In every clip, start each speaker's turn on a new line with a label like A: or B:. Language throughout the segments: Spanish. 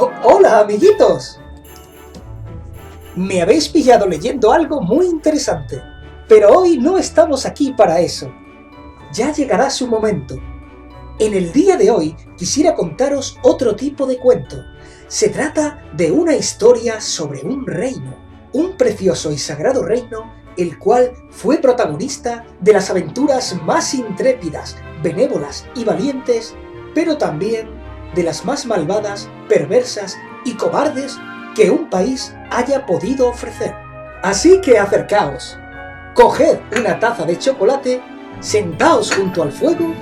A: Hola, amiguitos. Me habéis pillado leyendo algo muy interesante, pero hoy no estamos aquí para eso. Ya llegará su momento. En el día de hoy quisiera contaros otro tipo de cuento. Se trata de una historia sobre un reino, un precioso y sagrado reino, el cual fue protagonista de las aventuras más intrépidas, benévolas y valientes, pero también de las más malvadas, perversas y cobardes que un país haya podido ofrecer. Así que acercaos, coged una taza de chocolate, sentaos junto al fuego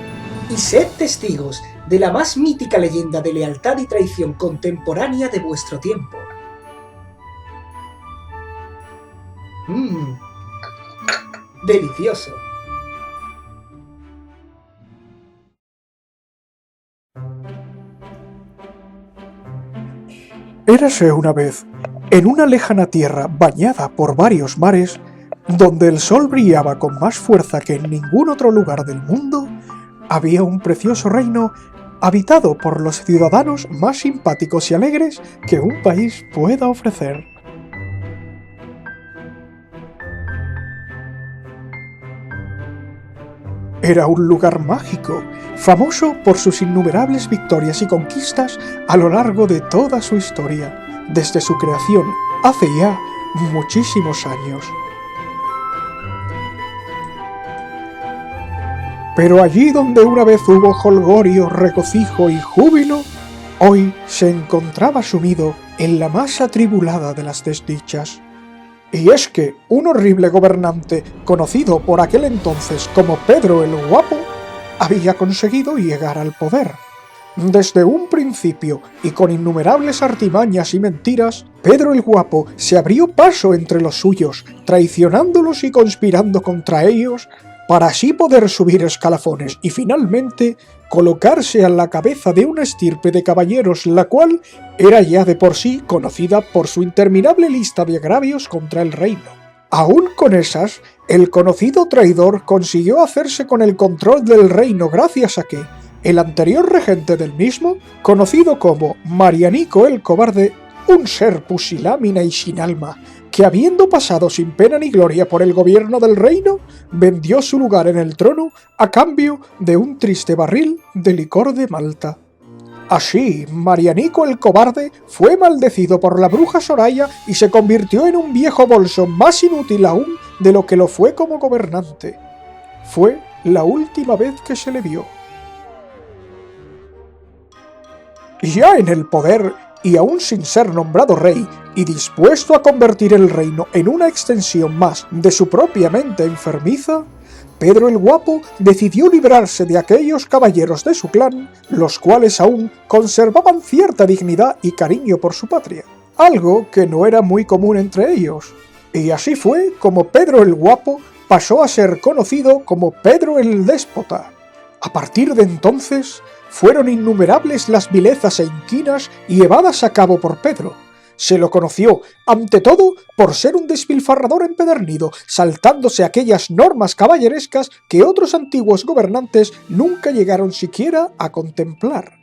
A: y sed testigos de la más mítica leyenda de lealtad y traición contemporánea de vuestro tiempo. Delicioso.
B: Érase una vez, en una lejana tierra bañada por varios mares, donde el sol brillaba con más fuerza que en ningún otro lugar del mundo, había un precioso reino habitado por los ciudadanos más simpáticos y alegres que un país pueda ofrecer. Era un lugar mágico, famoso por sus innumerables victorias y conquistas a lo largo de toda su historia, desde su creación hace ya muchísimos años. Pero allí donde una vez hubo jolgorio, regocijo y júbilo, hoy se encontraba sumido en la más atribulada de las desdichas. Y es que un horrible gobernante, conocido por aquel entonces como Pedro el Guapo, había conseguido llegar al poder. Desde un principio, y con innumerables artimañas y mentiras, Pedro el Guapo se abrió paso entre los suyos, traicionándolos y conspirando contra ellos, para así poder subir escalafones y finalmente colocarse a la cabeza de una estirpe de caballeros, la cual era ya de por sí conocida por su interminable lista de agravios contra el reino. Aún con esas, el conocido traidor consiguió hacerse con el control del reino gracias a que el anterior regente del mismo, conocido como Marianico el Cobarde, un ser pusilámina y sin alma, que habiendo pasado sin pena ni gloria por el gobierno del reino, vendió su lugar en el trono a cambio de un triste barril de licor de Malta. Así, Marianico el Cobarde fue maldecido por la bruja Soraya y se convirtió en un viejo bolso más inútil aún de lo que lo fue como gobernante. Fue la última vez que se le vio. Ya en el poder, y aún sin ser nombrado rey, y dispuesto a convertir el reino en una extensión más de su propia mente enfermiza, Pedro el Guapo decidió librarse de aquellos caballeros de su clan, los cuales aún conservaban cierta dignidad y cariño por su patria, algo que no era muy común entre ellos. Y así fue como Pedro el Guapo pasó a ser conocido como Pedro el Déspota. A partir de entonces, fueron innumerables las vilezas e inquinas llevadas a cabo por Pedro. Se lo conoció, ante todo, por ser un despilfarrador empedernido, saltándose aquellas normas caballerescas que otros antiguos gobernantes nunca llegaron siquiera a contemplar.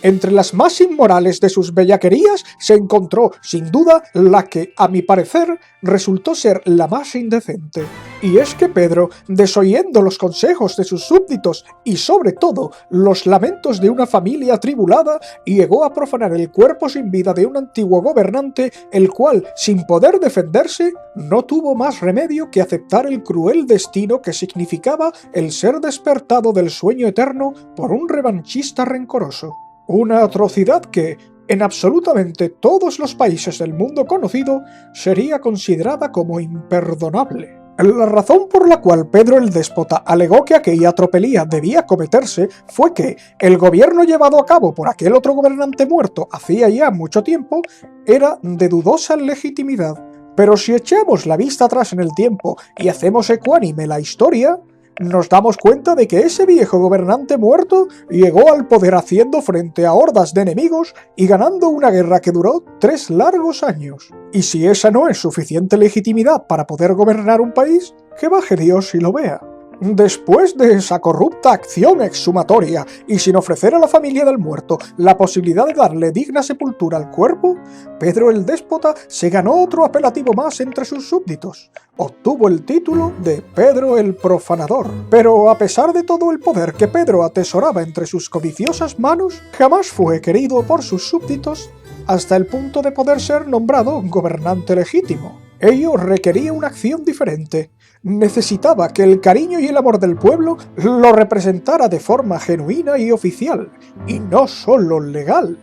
B: Entre las más inmorales de sus bellaquerías se encontró, sin duda, la que, a mi parecer, resultó ser la más indecente. Y es que Pedro, desoyendo los consejos de sus súbditos y, sobre todo, los lamentos de una familia atribulada, llegó a profanar el cuerpo sin vida de un antiguo gobernante, el cual, sin poder defenderse, no tuvo más remedio que aceptar el cruel destino que significaba el ser despertado del sueño eterno por un revanchista rencoroso. Una atrocidad que, en absolutamente todos los países del mundo conocido, sería considerada como imperdonable. La razón por la cual Pedro el Déspota alegó que aquella tropelía debía cometerse fue que el gobierno llevado a cabo por aquel otro gobernante muerto hacía ya mucho tiempo era de dudosa legitimidad. Pero si echamos la vista atrás en el tiempo y hacemos ecuánime la historia, nos damos cuenta de que ese viejo gobernante muerto llegó al poder haciendo frente a hordas de enemigos y ganando una guerra que duró 3 largos años. Y si esa no es suficiente legitimidad para poder gobernar un país, que baje Dios y lo vea. Después de esa corrupta acción exhumatoria y sin ofrecer a la familia del muerto la posibilidad de darle digna sepultura al cuerpo, Pedro el Déspota se ganó otro apelativo más entre sus súbditos. Obtuvo el título de Pedro el Profanador. Pero a pesar de todo el poder que Pedro atesoraba entre sus codiciosas manos, jamás fue querido por sus súbditos hasta el punto de poder ser nombrado gobernante legítimo. Ello requería una acción diferente. Necesitaba que el cariño y el amor del pueblo lo representara de forma genuina y oficial, y no solo legal.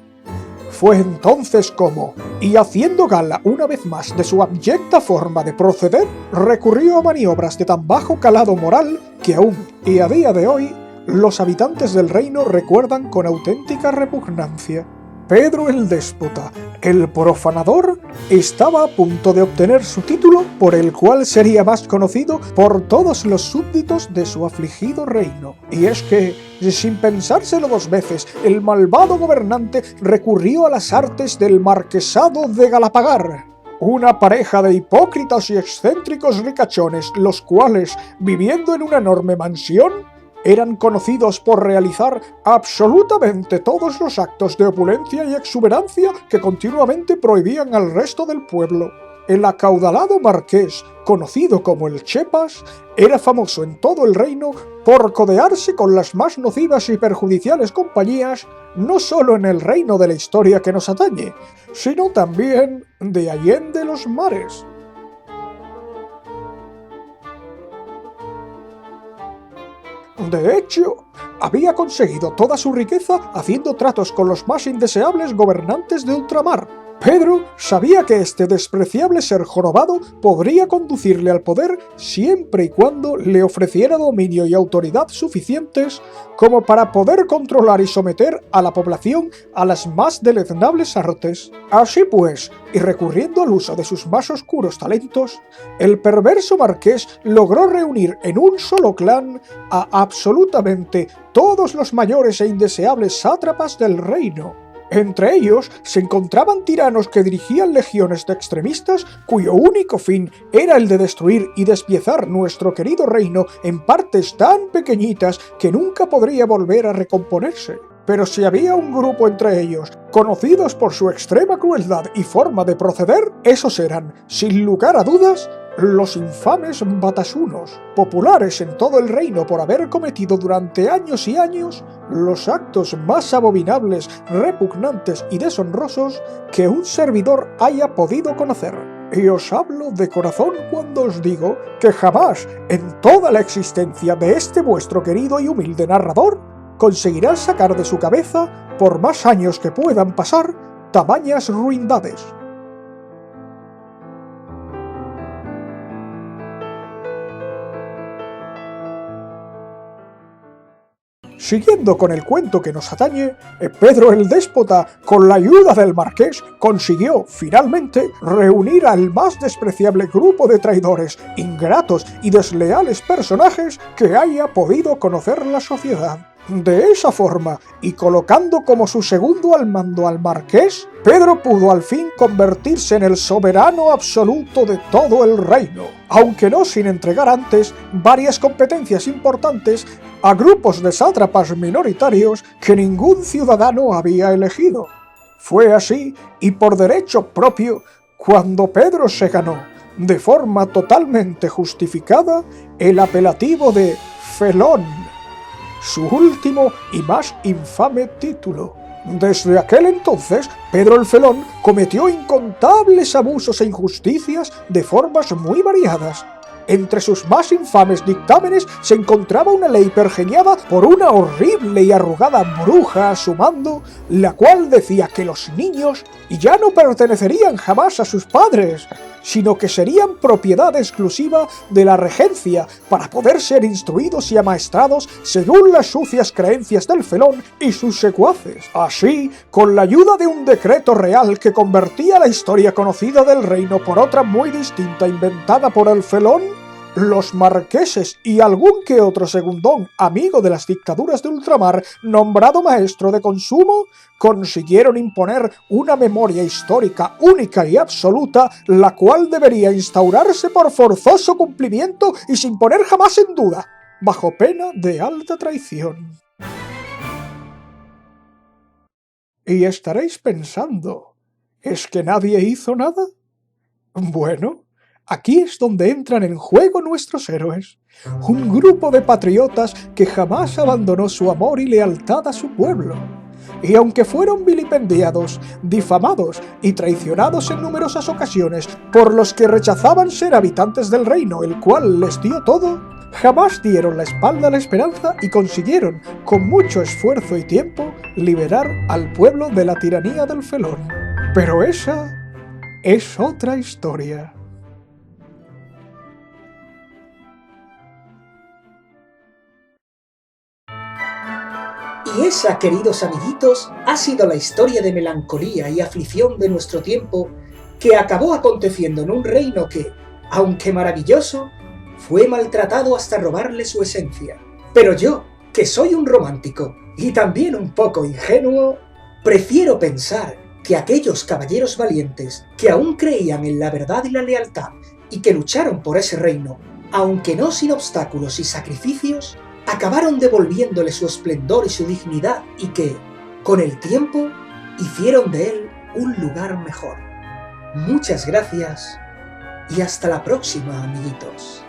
B: Fue entonces como, y haciendo gala una vez más de su abyecta forma de proceder, recurrió a maniobras de tan bajo calado moral que aún, y a día de hoy, los habitantes del reino recuerdan con auténtica repugnancia. Pedro el Déspota, el Profanador, estaba a punto de obtener su título, por el cual sería más conocido por todos los súbditos de su afligido reino. Y es que, sin pensárselo dos veces, el malvado gobernante recurrió a las artes del marquesado de Galapagar, una pareja de hipócritas y excéntricos ricachones, los cuales, viviendo en una enorme mansión, eran conocidos por realizar absolutamente todos los actos de opulencia y exuberancia que continuamente prohibían al resto del pueblo. El acaudalado marqués, conocido como el Chepas, era famoso en todo el reino por codearse con las más nocivas y perjudiciales compañías, no solo en el reino de la historia que nos atañe, sino también de allende los mares. De hecho, había conseguido toda su riqueza haciendo tratos con los más indeseables gobernantes de ultramar. Pedro sabía que este despreciable ser jorobado podría conducirle al poder siempre y cuando le ofreciera dominio y autoridad suficientes como para poder controlar y someter a la población a las más deleznables artes. Así pues, y recurriendo al uso de sus más oscuros talentos, el perverso marqués logró reunir en un solo clan a absolutamente todos los mayores e indeseables sátrapas del reino. Entre ellos se encontraban tiranos que dirigían legiones de extremistas cuyo único fin era el de destruir y despiezar nuestro querido reino en partes tan pequeñitas que nunca podría volver a recomponerse. Pero si había un grupo entre ellos, conocidos por su extrema crueldad y forma de proceder, esos eran, sin lugar a dudas, los infames batasunos, populares en todo el reino por haber cometido durante años y años los actos más abominables, repugnantes y deshonrosos que un servidor haya podido conocer. Y os hablo de corazón cuando os digo que jamás en toda la existencia de este vuestro querido y humilde narrador conseguirán sacar de su cabeza, por más años que puedan pasar, tamañas ruindades. Siguiendo con el cuento que nos atañe, Pedro el Déspota, con la ayuda del marqués, consiguió, finalmente, reunir al más despreciable grupo de traidores, ingratos y desleales personajes que haya podido conocer la sociedad. De esa forma, y colocando como su segundo al mando al marqués, Pedro pudo al fin convertirse en el soberano absoluto de todo el reino, aunque no sin entregar antes varias competencias importantes a grupos de sátrapas minoritarios que ningún ciudadano había elegido. Fue así, y por derecho propio, cuando Pedro se ganó, de forma totalmente justificada, el apelativo de Felón, su último y más infame título. Desde aquel entonces, Pedro el Felón cometió incontables abusos e injusticias de formas muy variadas. Entre sus más infames dictámenes se encontraba una ley pergeñada por una horrible y arrugada bruja a su mando, la cual decía que los niños ya no pertenecerían jamás a sus padres, sino que serían propiedad exclusiva de la regencia para poder ser instruidos y amaestrados según las sucias creencias del Felón y sus secuaces. Así, con la ayuda de un decreto real que convertía la historia conocida del reino por otra muy distinta inventada por el Felón, los marqueses y algún que otro segundón amigo de las dictaduras de ultramar, nombrado maestro de consumo, consiguieron imponer una memoria histórica única y absoluta, la cual debería instaurarse por forzoso cumplimiento y sin poner jamás en duda. bajo pena de alta traición. Y estaréis pensando, ¿es que nadie hizo nada? Bueno, aquí es donde entran en juego nuestros héroes, un grupo de patriotas que jamás abandonó su amor y lealtad a su pueblo. Y aunque fueron vilipendiados, difamados y traicionados en numerosas ocasiones por los que rechazaban ser habitantes del reino, el cual les dio todo, jamás dieron la espalda a la esperanza y consiguieron, con mucho esfuerzo y tiempo, liberar al pueblo de la tiranía del Felón. Pero esa es otra historia.
A: Y esa, queridos amiguitos, ha sido la historia de melancolía y aflicción de nuestro tiempo que acabó aconteciendo en un reino que, aunque maravilloso, fue maltratado hasta robarle su esencia. Pero yo, que soy un romántico y también un poco ingenuo, prefiero pensar que aquellos caballeros valientes que aún creían en la verdad y la lealtad y que lucharon por ese reino, aunque no sin obstáculos y sacrificios, acabaron devolviéndole su esplendor y su dignidad y que, con el tiempo, hicieron de él un lugar mejor. Muchas gracias y hasta la próxima, amiguitos.